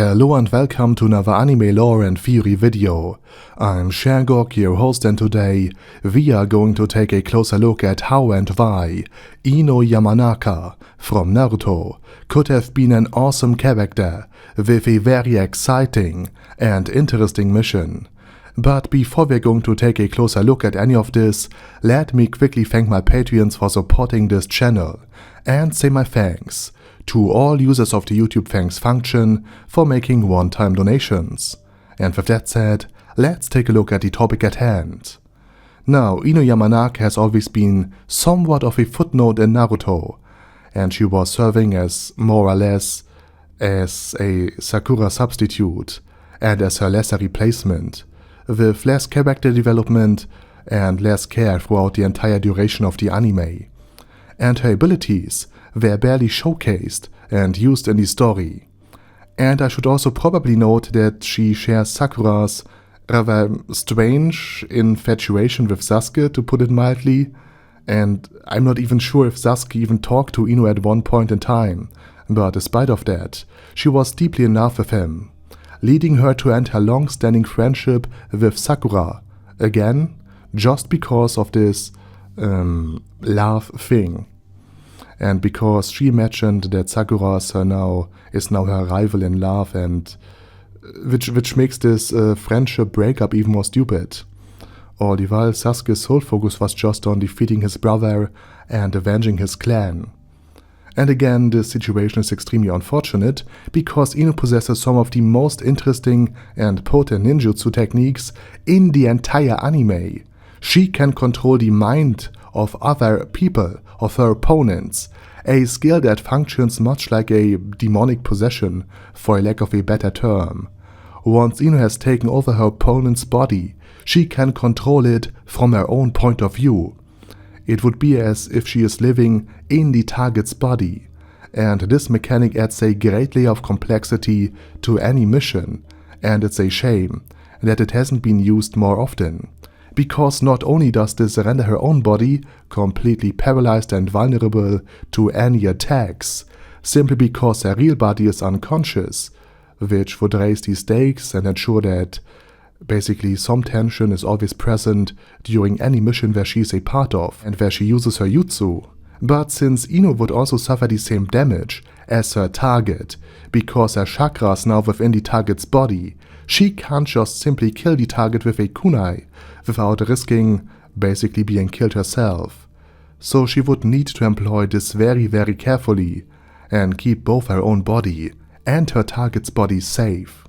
Hello and welcome to another anime lore and theory video. I'm Shergok, your host, and today we are going to take a closer look at how and why Ino Yamanaka from Naruto could have been an awesome character with a very exciting and interesting mission. But before we're going to take a closer look at any of this, let me quickly thank my Patreons for supporting this channel and say my thanks to all users of the YouTube thanks function for making one-time donations. And with that said, let's take a look at the topic at hand. Now, Ino Yamanaka has always been somewhat of a footnote in Naruto, and she was serving as more or less as a Sakura substitute and as her lesser replacement, with less character development and less care throughout the entire duration of the anime. And her abilities were barely showcased and used in the story. And I should also probably note that she shares Sakura's rather strange infatuation with Sasuke, to put it mildly, and I'm not even sure if Sasuke even talked to Ino at one point in time, but despite of that, she was deeply in love with him, leading her to end her long-standing friendship with Sakura, again, just because of this love thing. And because she imagined that Sakura is now her rival in love, and which makes this friendship breakup even more stupid. All the while Sasuke's sole focus was just on defeating his brother and avenging his clan. And again, this situation is extremely unfortunate, because Ino possesses some of the most interesting and potent ninjutsu techniques in the entire anime. She can control the mind of other people, of her opponents, a skill that functions much like a demonic possession, for a lack of a better term. Once Ino has taken over her opponent's body, she can control it from her own point of view. It would be as if she is living in the target's body, and this mechanic adds a great layer of complexity to any mission, and it's a shame that it hasn't been used more often. Because not only does this render her own body completely paralyzed and vulnerable to any attacks, simply because her real body is unconscious, which would raise the stakes and ensure that basically some tension is always present during any mission where she is a part of and where she uses her jutsu. But since Ino would also suffer the same damage as her target, because her chakra is now within the target's body, she can't just simply kill the target with a kunai without risking basically being killed herself. So she would need to employ this very carefully and keep both her own body and her target's body safe.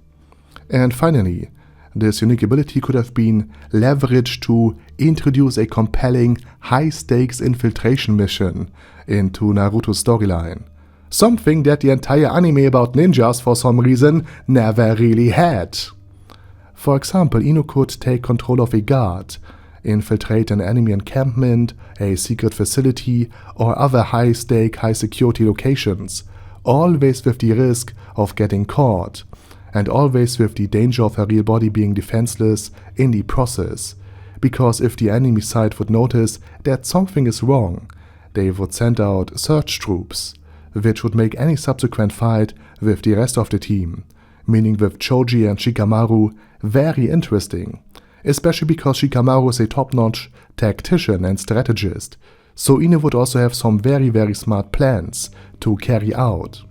And finally, this unique ability could have been leveraged to introduce a compelling high-stakes infiltration mission into Naruto's storyline. Something that the entire anime about ninjas for some reason never really had. For example, Ino could take control of a guard, infiltrate an enemy encampment, a secret facility, or other high-stake, high-security locations, always with the risk of getting caught, and always with the danger of her real body being defenseless in the process, because if the enemy side would notice that something is wrong, they would send out search troops, which would make any subsequent fight with the rest of the team, meaning with Choji and Shikamaru, very interesting, especially because Shikamaru is a top-notch tactician and strategist, so Ino would also have some very smart plans to carry out.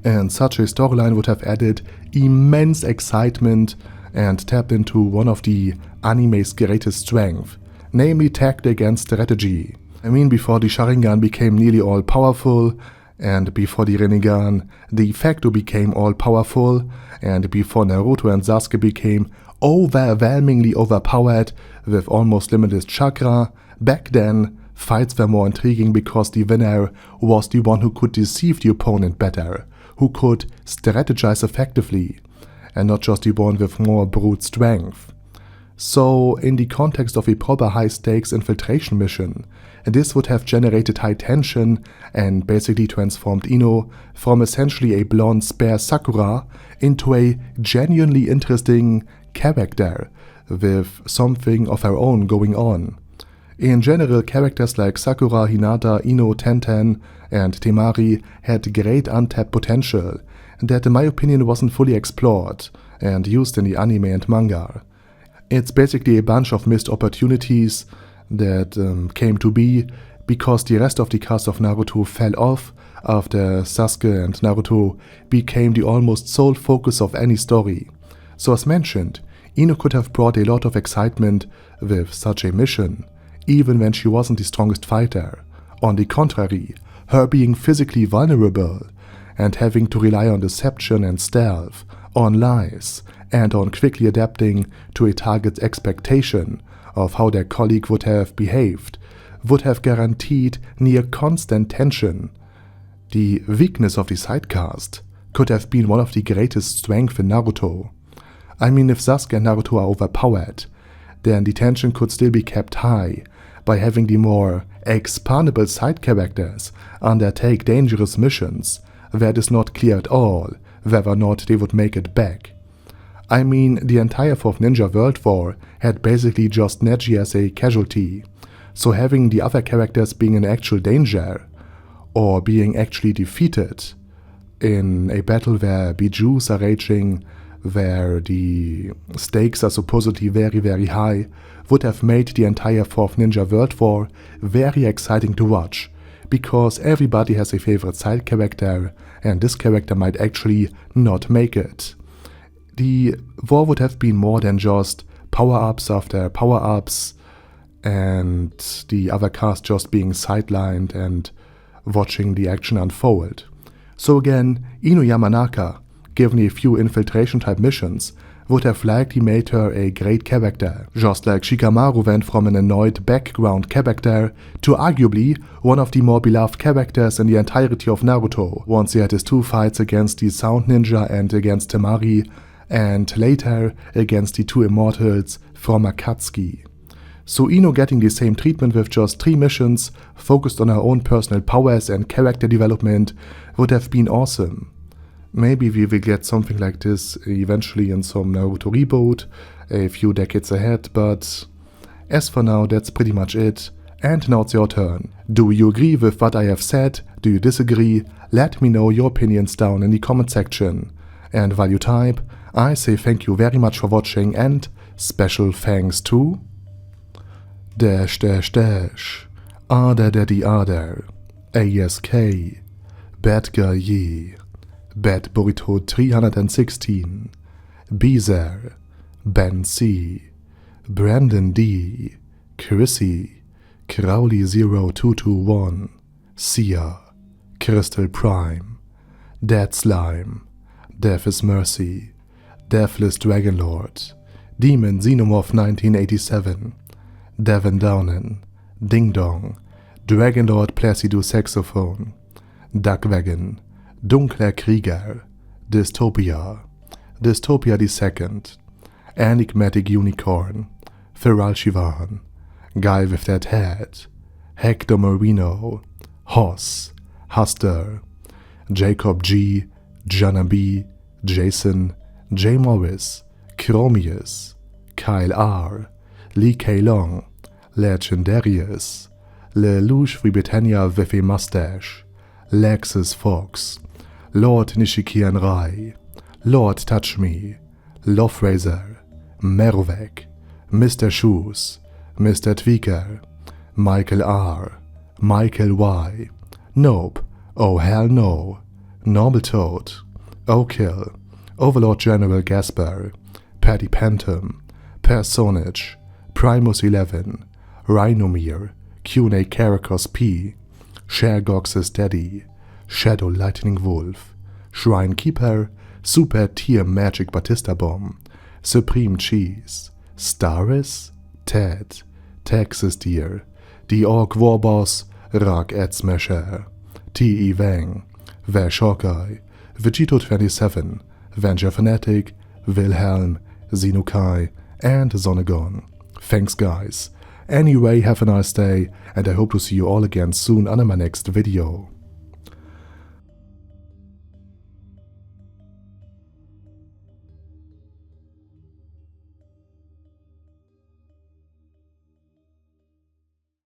And such a storyline would have added immense excitement and tapped into one of the anime's greatest strengths, namely tactic and strategy. I mean, before the Sharingan became nearly all-powerful, and before the Rinnegan de facto became all-powerful, and before Naruto and Sasuke became overwhelmingly overpowered with almost limitless chakra, back then fights were more intriguing because the winner was the one who could deceive the opponent better, who could strategize effectively, and not just the one with more brute strength. So, in the context of a proper high-stakes infiltration mission, this would have generated high tension and basically transformed Ino from essentially a blonde spare Sakura into a genuinely interesting character with something of her own going on. In general, characters like Sakura, Hinata, Ino, Tenten, and Temari had great untapped potential that in my opinion wasn't fully explored and used in the anime and manga. It's basically a bunch of missed opportunities that came to be because the rest of the cast of Naruto fell off after Sasuke and Naruto became the almost sole focus of any story. So as mentioned, Ino could have brought a lot of excitement with such a mission, even when she wasn't the strongest fighter. On the contrary, her being physically vulnerable and having to rely on deception and stealth, on lies, and on quickly adapting to a target's expectation of how their colleague would have behaved, would have guaranteed near constant tension. The weakness of the sidecast could have been one of the greatest strengths in Naruto. I mean, if Sasuke and Naruto are overpowered, then the tension could still be kept high by having the more expandable side characters undertake dangerous missions where it is not clear at all whether or not they would make it back. I mean, the entire 4th Ninja World War had basically just Neji as a casualty, so having the other characters being in actual danger or being actually defeated in a battle where bijous are raging, where the stakes are supposedly very, very high, would have made the entire 4th Ninja World War very exciting to watch, because everybody has a favorite side character, and this character might actually not make it. The war would have been more than just power-ups after power-ups, and the other cast just being sidelined and watching the action unfold. So again, Ino Yamanaka, given a few infiltration-type missions, would have likely made her a great character, just like Shikamaru went from an annoyed background character to arguably one of the more beloved characters in the entirety of Naruto, once he had his 2 fights against the Sound Ninja and against Temari, and later against the 2 immortals from Akatsuki. So Ino getting the same treatment with just 3 missions focused on her own personal powers and character development would have been awesome. Maybe we will get something like this eventually in some Naruto reboot a few decades ahead, but as for now, that's pretty much it. And now it's your turn. Do you agree with what I have said? Do you disagree? Let me know your opinions down in the comment section. And while you type, I say thank you very much for watching, and special thanks to Ada Daddy Ada, ASK, Bad Guy Ye, Bad Burrito 316, Beezer, Ben C, Brandon D, Chrissy, Crowley 0221, Sia, Crystal Prime, Dead Slime, Death is Mercy, Deathless Dragonlord, Demon Xenomorph 1987, Devin Downen, Ding Dong, Dragonlord Placido Saxophone, Duckwagon, Dunkler Krieger, Dystopia, Dystopia II, Enigmatic Unicorn, Feral Shivan, Guy with That Head, Hector Marino, Hoss, Huster, Jacob G, Jana B, Jason, J. Morris, Chromius, Kyle R, Lee K. Long, Legendarius, Lelouch Britannia with a Mustache, Lexus Fox, Lord Nishikian Rai, Lord Touch Me, Lofrazer, Merovec, Mr. Shoes, Mr. Tweaker, Michael R, Michael Y, Nope, Oh Hell No, Normal Toad, O'Kill, Overlord General Gasper, Paddy Pantum, Personage, Primus 11, Rhinomere, Q&A Caracos P, Shergox's Daddy, Shadow Lightning Wolf, Shrine Keeper, Super Tier Magic Batista Bomb, Supreme Cheese, Staris, Ted, Texas Deer, The Orc War Boss, Rag Ed Smasher, T.E. Wang, Vash Hawkeye, Vegito 27, Venger Fanatic, Wilhelm, Xenokai, and Zonagon. Thanks guys. Anyway, have a nice day, and I hope to see you all again soon on my next video.